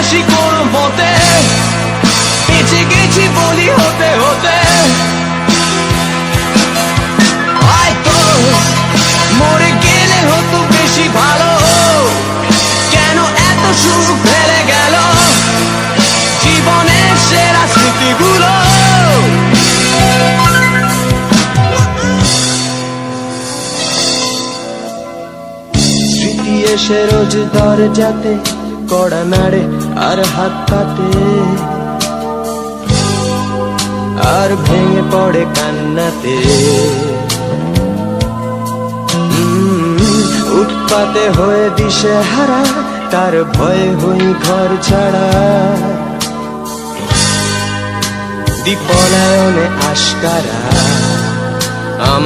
আসি কোন মতে, বেঁচে গেছি বলি হতে হতে। হয়তো মরে গেলে হতো বেশি ভালো, কেন এত সুখ ফেলে গেল জীবনের সেরা স্মৃতিগুলো। স্মৃতি এসে রোজ দরজাতে কড়া নাড়ে আর হাত পাতে, আর ভেঙে পড়ে কান্নাতে। উৎপাতে হয়ে দিশে হারা, তার ভয়ে হই ঘর ছাড়া। দীপনায়নে আশকারা